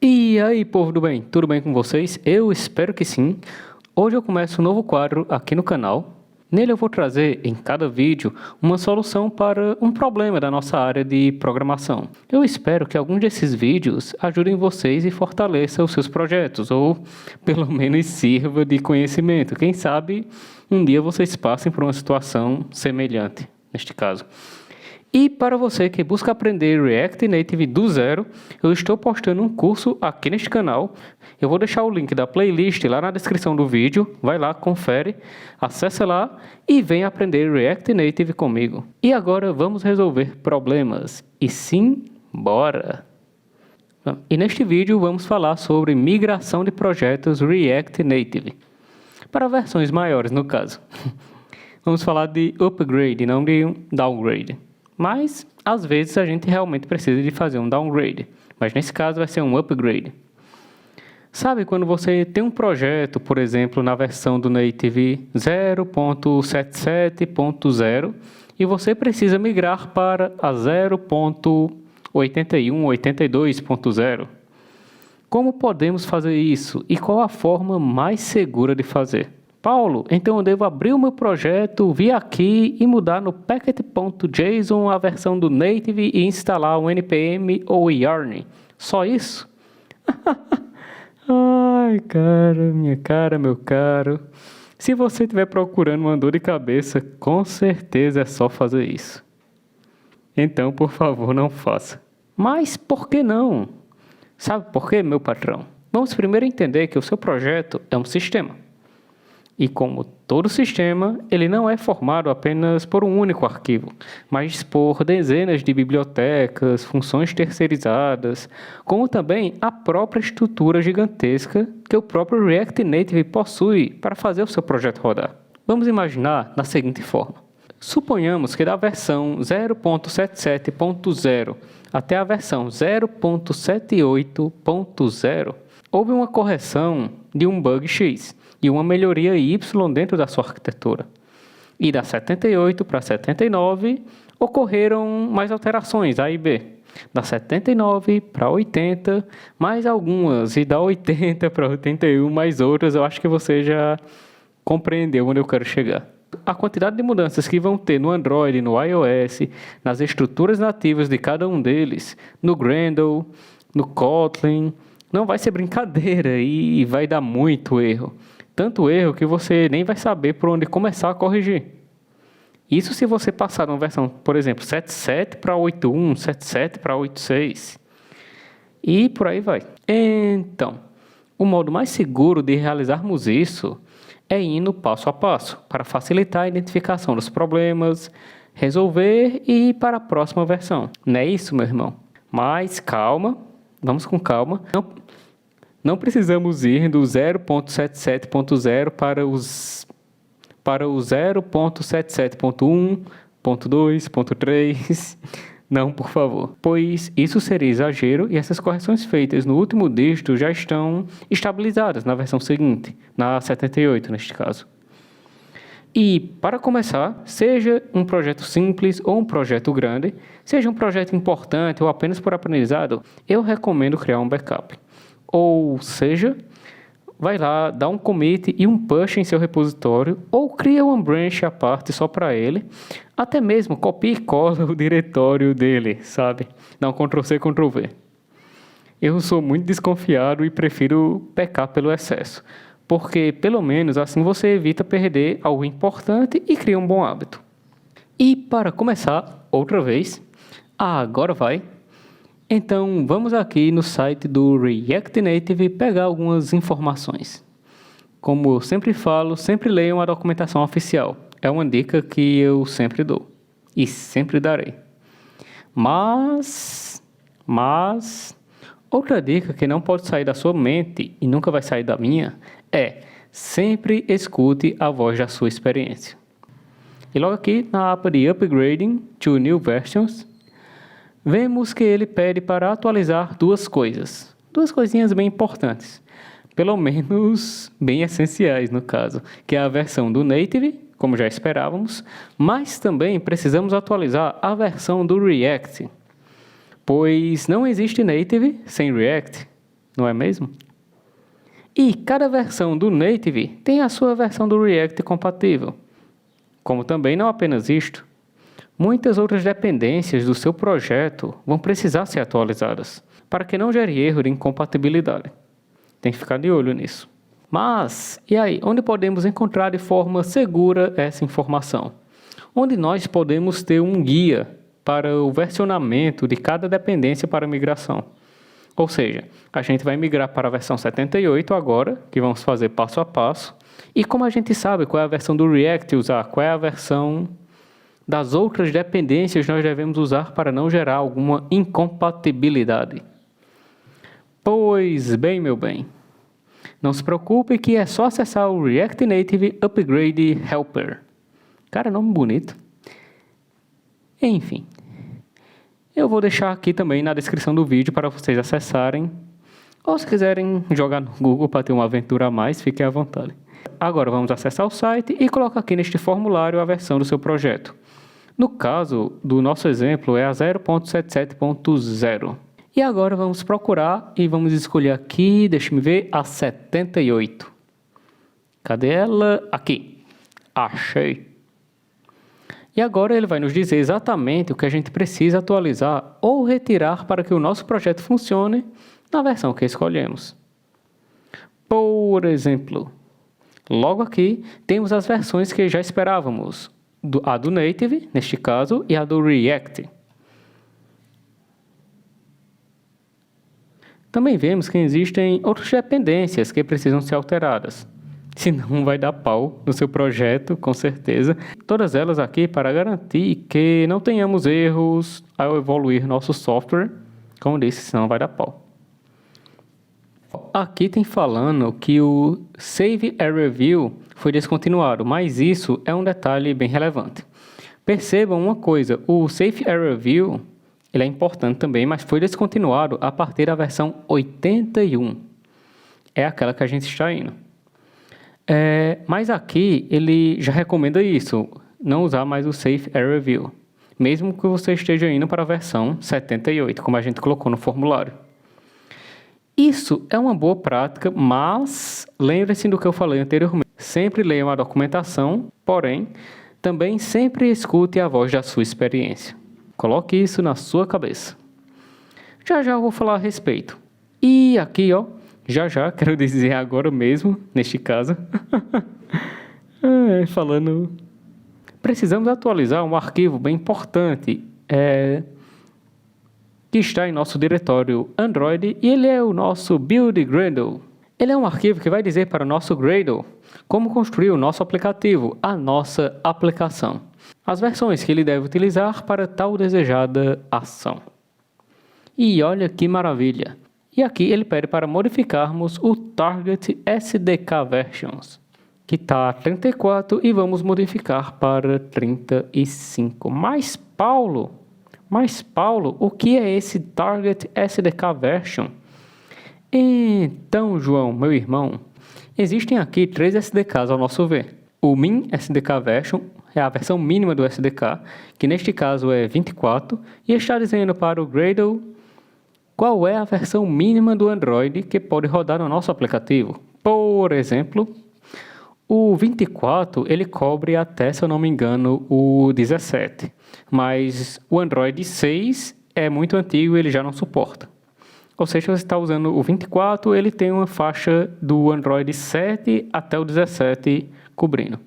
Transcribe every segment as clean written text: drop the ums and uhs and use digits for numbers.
E aí, povo do bem, tudo bem com vocês? Eu espero que sim. Hoje eu começo um novo quadro aqui no canal. Nele eu vou trazer em cada vídeo uma solução para um problema da nossa área de programação. Eu espero que algum desses vídeos ajudem vocês e fortaleça os seus projetos, ou pelo menos sirva de conhecimento. Quem sabe um dia vocês passem por uma situação semelhante, neste caso. E para você que busca aprender React Native do zero, eu estou postando um curso aqui neste canal. Eu vou deixar o link da playlist lá na descrição do vídeo. Vai lá, confere, acessa lá e vem aprender React Native comigo. E agora vamos resolver problemas. E sim, bora! E neste vídeo vamos falar sobre migração de projetos React Native. Para versões maiores, no caso. Vamos falar de upgrade, não de downgrade. Mas, às vezes, a gente realmente precisa de fazer um downgrade. Mas, nesse caso, vai ser um upgrade. Sabe quando você tem um projeto, por exemplo, na versão do Native 0.77.0 e você precisa migrar para a 0.81.82.0? Como podemos fazer isso? E qual a forma mais segura de fazer? Paulo, então eu devo abrir o meu projeto, vir aqui e mudar no packet.json a versão do Native e instalar o npm ou o yarn. Só isso? Ai, cara, minha cara, meu caro. Se você estiver procurando uma dor de cabeça, com certeza é só fazer isso. Então, por favor, não faça. Mas por que não? Sabe por quê, meu patrão? Vamos primeiro entender que o seu projeto é um sistema. E como todo sistema, ele não é formado apenas por um único arquivo, mas por dezenas de bibliotecas, funções terceirizadas, como também a própria estrutura gigantesca que o próprio React Native possui para fazer o seu projeto rodar. Vamos imaginar da seguinte forma. Suponhamos que da versão 0.77.0 até a versão 0.78.0 houve uma correção de um bug X e uma melhoria Y dentro da sua arquitetura. E da 78 para 79 ocorreram mais alterações, A e B. Da 79 para 80, mais algumas. E da 80 para 81, mais outras. Eu acho que você já compreendeu onde eu quero chegar. A quantidade de mudanças que vão ter no Android, no iOS, nas estruturas nativas de cada um deles, no Gradle, no Kotlin, não vai ser brincadeira e vai dar muito erro. Tanto erro que você nem vai saber por onde começar a corrigir. Isso se você passar de uma versão, por exemplo, 7.7 para 8.1, 7.7 para 8.6. E por aí vai. Então, o modo mais seguro de realizarmos isso é indo passo a passo, para facilitar a identificação dos problemas, resolver e ir para a próxima versão. Não é isso, meu irmão? Mas calma, vamos com calma. Não precisamos ir do 0.77.0 para o 0.77.1.2.3. Não, por favor. Pois isso seria exagero e essas correções feitas no último dígito já estão estabilizadas na versão seguinte, na 78 neste caso. E, para começar, seja um projeto simples ou um projeto grande, seja um projeto importante ou apenas por aprendizado, eu recomendo criar um backup. Ou seja, vai lá, dá um commit e um push em seu repositório, ou cria uma branch à parte só para ele, até mesmo copia e cola o diretório dele, sabe? Dá um Ctrl+C, Ctrl+V. Eu sou muito desconfiado e prefiro pecar pelo excesso, porque pelo menos assim você evita perder algo importante e cria um bom hábito. E para começar, outra vez, agora vai. Então, vamos aqui no site do React Native pegar algumas informações. Como eu sempre falo, sempre leiam a documentação oficial. É uma dica que eu sempre dou. E sempre darei. Mas, outra dica que não pode sair da sua mente e nunca vai sair da minha é sempre escute a voz da sua experiência. E logo aqui na aba de Upgrading to New Versions, vemos que ele pede para atualizar duas coisas. Duas coisinhas bem importantes. Pelo menos bem essenciais no caso. Que é a versão do Native, como já esperávamos. Mas também precisamos atualizar a versão do React. Pois não existe Native sem React. não é mesmo? E cada versão do Native tem a sua versão do React compatível. Como também não apenas isto, muitas outras dependências do seu projeto vão precisar ser atualizadas, para que não gere erro de incompatibilidade. Tem que ficar de olho nisso. Mas, e aí, onde podemos encontrar de forma segura essa informação? Onde nós podemos ter um guia para o versionamento de cada dependência para migração. Ou seja, a gente vai migrar para a versão 78 agora, que vamos fazer passo a passo. E como a gente sabe qual é a versão do React usar, qual é a versão das outras dependências nós devemos usar para não gerar alguma incompatibilidade? Pois bem, meu bem, não se preocupe que é só acessar o React Native Upgrade Helper. Cara, nome bonito. Enfim, eu vou deixar aqui também na descrição do vídeo para vocês acessarem. Ou se quiserem jogar no Google para ter uma aventura a mais, fiquem à vontade. Agora vamos acessar o site e colocar aqui neste formulário a versão do seu projeto. No caso do nosso exemplo é a 0.77.0. E agora vamos procurar e vamos escolher aqui, deixa-me ver, a 78. Cadê ela? Aqui. Achei. E agora ele vai nos dizer exatamente o que a gente precisa atualizar ou retirar para que o nosso projeto funcione na versão que escolhemos. Por exemplo, logo aqui temos as versões que já esperávamos, a do Native, neste caso, e a do React. Também vemos que existem outras dependências que precisam ser alteradas. Senão vai dar pau no seu projeto, com certeza. Todas elas aqui para garantir que não tenhamos erros ao evoluir nosso software. Como disse, senão vai dar pau. Aqui tem falando que o Save Error View foi descontinuado, mas isso é um detalhe bem relevante. Percebam uma coisa, o Save Error View ele é importante também, mas foi descontinuado a partir da versão 81. É aquela que a gente está indo. Mas aqui ele já recomenda isso, não usar mais o Save Error View, mesmo que você esteja indo para a versão 78, como a gente colocou no formulário. Isso é uma boa prática, mas lembre-se do que eu falei anteriormente. Sempre leia uma documentação, porém, também sempre escute a voz da sua experiência. Coloque isso na sua cabeça. Já eu vou falar a respeito. E aqui, quero dizer agora mesmo, neste caso, precisamos atualizar um arquivo bem importante, que está em nosso diretório Android, e ele é o nosso build Gradle. Ele é um arquivo que vai dizer para o nosso Gradle como construir o nosso aplicativo, a nossa aplicação, as versões que ele deve utilizar para tal desejada ação. E olha que maravilha! E aqui ele pede para modificarmos o Target SDK Versions, que está 34 e vamos modificar para 35. Mas Paulo, o que é esse Target SDK Version? Então, João, meu irmão, existem aqui 3 SDKs ao nosso ver. O Min SDK Version é a versão mínima do SDK, que neste caso é 24, e está dizendo para o Gradle qual é a versão mínima do Android que pode rodar no nosso aplicativo. Por exemplo, o 24 ele cobre até, se eu não me engano, o 17, mas o Android 6 é muito antigo e ele já não suporta. Ou seja, você está usando o 24, ele tem uma faixa do Android 7 até o 17 cobrindo.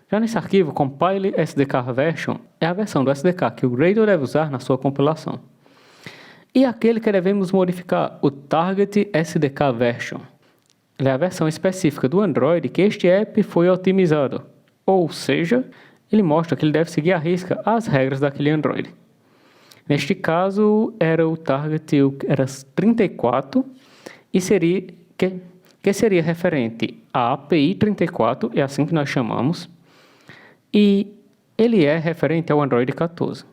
Já nesse arquivo, Compile SDK Version é a versão do SDK que o Gradle deve usar na sua compilação. E aquele que devemos modificar, o Target SDK Version. Ele é a versão específica do Android que este app foi otimizado. Ou seja, ele mostra que ele deve seguir à risca as regras daquele Android. Neste caso, era o Target era 34 e seria referente à API 34, é assim que nós chamamos, e ele é referente ao Android 14.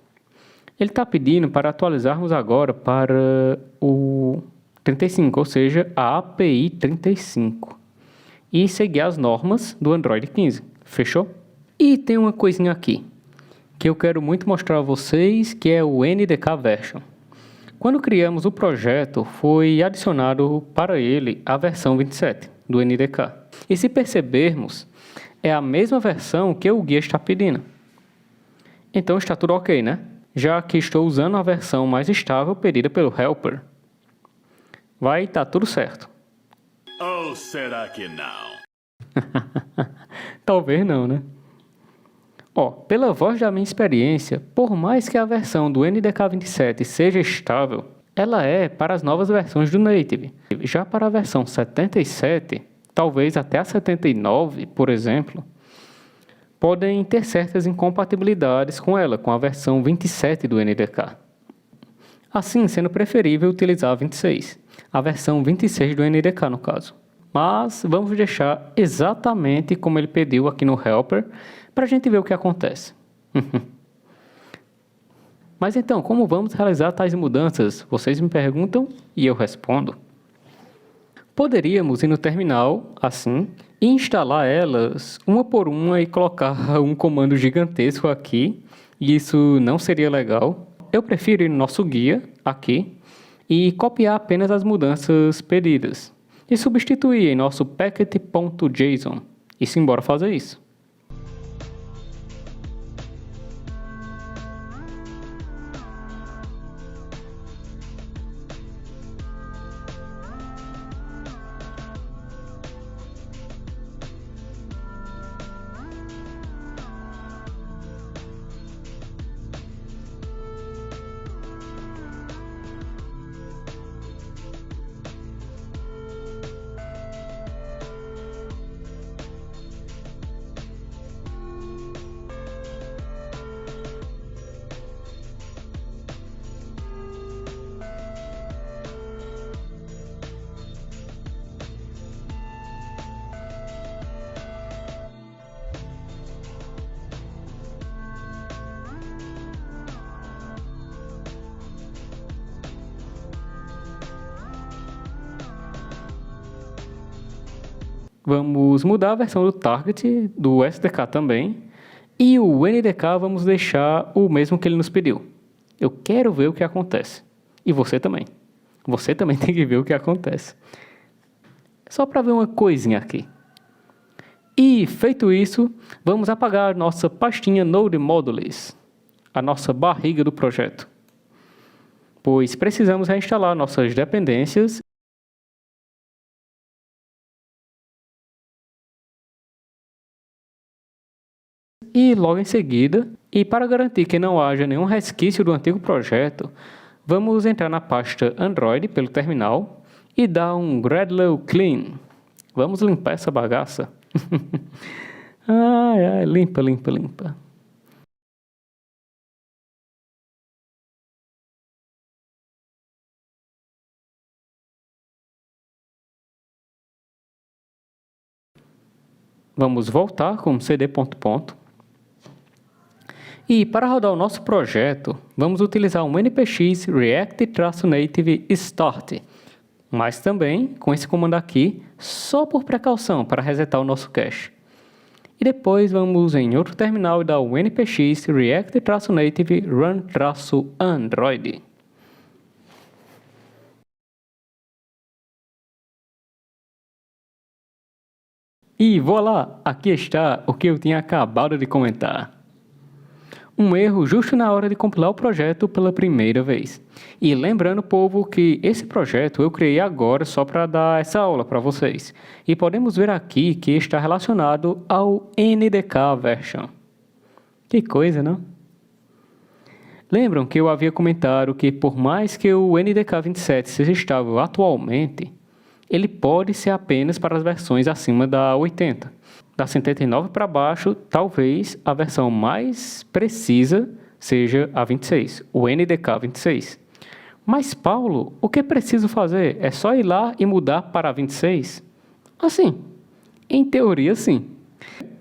Ele está pedindo para atualizarmos agora para o 35, ou seja, a API 35. E seguir as normas do Android 15. Fechou? E tem uma coisinha aqui, que eu quero muito mostrar a vocês, que é o NDK Version. Quando criamos o projeto, foi adicionado para ele a versão 27 do NDK. E se percebermos, é a mesma versão que o guia está pedindo. Então está tudo ok, né? Já que estou usando a versão mais estável pedida pelo helper. Vai estar tudo certo. Ou será que não? Talvez não, né? Pela voz da minha experiência, por mais que a versão do NDK 27 seja estável, ela é para as novas versões do Native. Já para a versão 77, talvez até a 79, por exemplo, podem ter certas incompatibilidades com ela, com a versão 27 do NDK. Assim, sendo preferível utilizar a 26, a versão 26 do NDK no caso. Mas vamos deixar exatamente como ele pediu aqui no helper, para a gente ver o que acontece. Mas então, como vamos realizar tais mudanças? Vocês me perguntam e eu respondo. Poderíamos ir no terminal, assim, e instalar elas uma por uma e colocar um comando gigantesco aqui, e isso não seria legal. Eu prefiro ir no nosso guia, aqui, e copiar apenas as mudanças pedidas, e substituir em nosso packet.json, e simbora fazer isso. Vamos mudar a versão do target, do SDK também. E o NDK vamos deixar o mesmo que ele nos pediu. Eu quero ver o que acontece. E você também. Você também tem que ver o que acontece. Só para ver uma coisinha aqui. E feito isso, vamos apagar nossa pastinha Node Modules, a nossa barriga do projeto. Pois precisamos reinstalar nossas dependências e logo em seguida, e para garantir que não haja nenhum resquício do antigo projeto, vamos entrar na pasta Android pelo terminal e dar um Gradle clean. Vamos limpar essa bagaça. Limpa, limpa, limpa. Vamos voltar com cd ponto. E para rodar o nosso projeto, vamos utilizar um npx react-native start, mas também com esse comando aqui, só por precaução para resetar o nosso cache. E depois vamos em outro terminal e dar o npx react-native run-android. E voilá, aqui está o que eu tinha acabado de comentar. Um erro justo na hora de compilar o projeto pela primeira vez. E lembrando, povo, que esse projeto eu criei agora só para dar essa aula para vocês. E podemos ver aqui que está relacionado ao NDK version. Que coisa, não? Lembram que eu havia comentado que por mais que o NDK 27 seja estável atualmente, ele pode ser apenas para as versões acima da 80. Da 79 para baixo, talvez a versão mais precisa seja a 26, o NDK 26. Mas, Paulo, o que é preciso fazer? É só ir lá e mudar para a 26? Assim, em teoria, sim.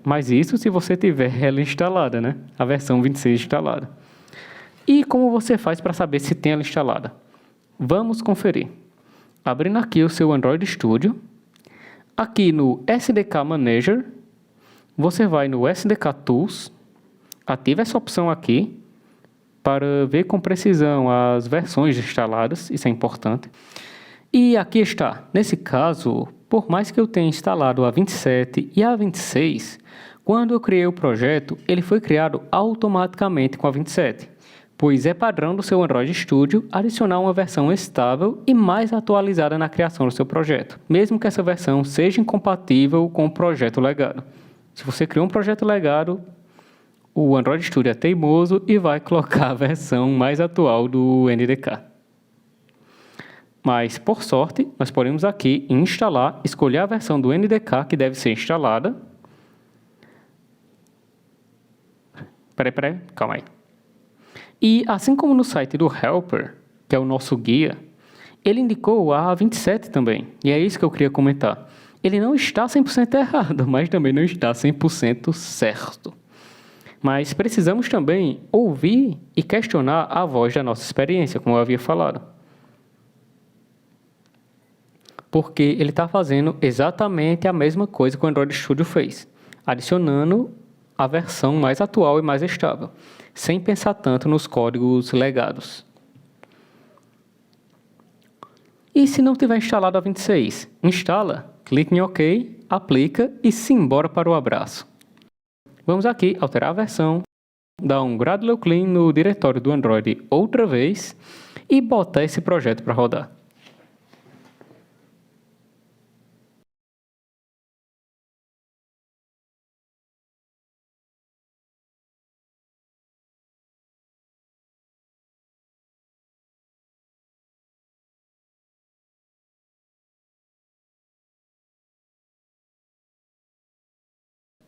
Mas isso se você tiver ela instalada, né? A versão 26 instalada. E como você faz para saber se tem ela instalada? Vamos conferir. Abrindo aqui o seu Android Studio, aqui no SDK Manager, você vai no SDK Tools, ativa essa opção aqui para ver com precisão as versões instaladas, isso é importante. E aqui está, nesse caso, por mais que eu tenha instalado a 27 e a 26, quando eu criei o projeto, ele foi criado automaticamente com a 27, pois é padrão do seu Android Studio adicionar uma versão estável e mais atualizada na criação do seu projeto, mesmo que essa versão seja incompatível com o projeto legado. Se você criou um projeto legado, o Android Studio é teimoso e vai colocar a versão mais atual do NDK. Mas, por sorte, nós podemos aqui instalar, escolher a versão do NDK que deve ser instalada. Calma aí. E assim como no site do Helper, que é o nosso guia, ele indicou a 27 também. E é isso que eu queria comentar. Ele não está 100% errado, mas também não está 100% certo. Mas precisamos também ouvir e questionar a voz da nossa experiência, como eu havia falado. Porque ele está fazendo exatamente a mesma coisa que o Android Studio fez, adicionando a versão mais atual e mais estável, sem pensar tanto nos códigos legados. E se não tiver instalado a 26, instala, clique em OK, aplica e simbora para o abraço. Vamos aqui alterar a versão, dar um Gradle clean no diretório do Android outra vez e botar esse projeto para rodar.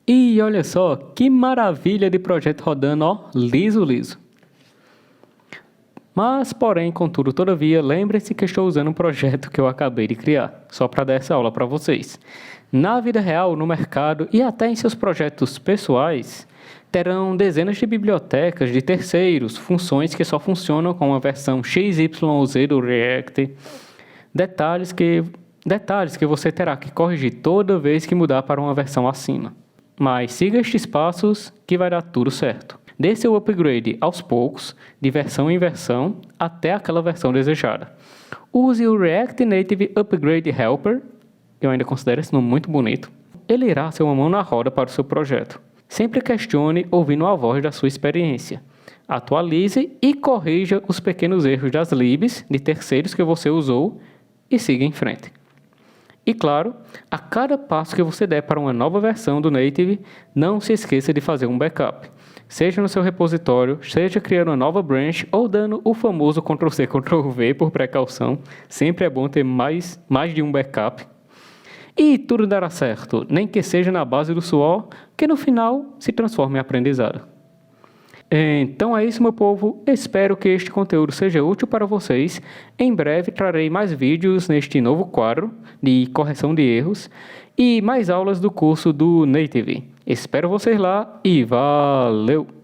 E olha só, que maravilha de projeto rodando, ó, liso, liso. Mas, porém, contudo, todavia, lembre-se que estou usando um projeto que eu acabei de criar, só para dar essa aula para vocês. Na vida real, no mercado e até em seus projetos pessoais, terão dezenas de bibliotecas de terceiros, funções que só funcionam com a versão XYZ do React, detalhes que você terá que corrigir toda vez que mudar para uma versão acima. Mas siga estes passos que vai dar tudo certo. Dê seu upgrade aos poucos, de versão em versão, até aquela versão desejada. Use o React Native Upgrade Helper, eu ainda considero esse nome muito bonito. Ele irá ser uma mão na roda para o seu projeto. Sempre questione ouvindo a voz da sua experiência. Atualize e corrija os pequenos erros das libs de terceiros que você usou e siga em frente. E claro, a cada passo que você der para uma nova versão do Native, não se esqueça de fazer um backup. Seja no seu repositório, seja criando uma nova branch ou dando o famoso Ctrl+C, Ctrl+V por precaução. Sempre é bom ter mais de um backup. E tudo dará certo, nem que seja na base do suor, que no final se transforme em aprendizado. Então é isso, meu povo. Espero que este conteúdo seja útil para vocês. Em breve trarei mais vídeos neste novo quadro de correção de erros e mais aulas do curso do Native. Espero vocês lá e valeu!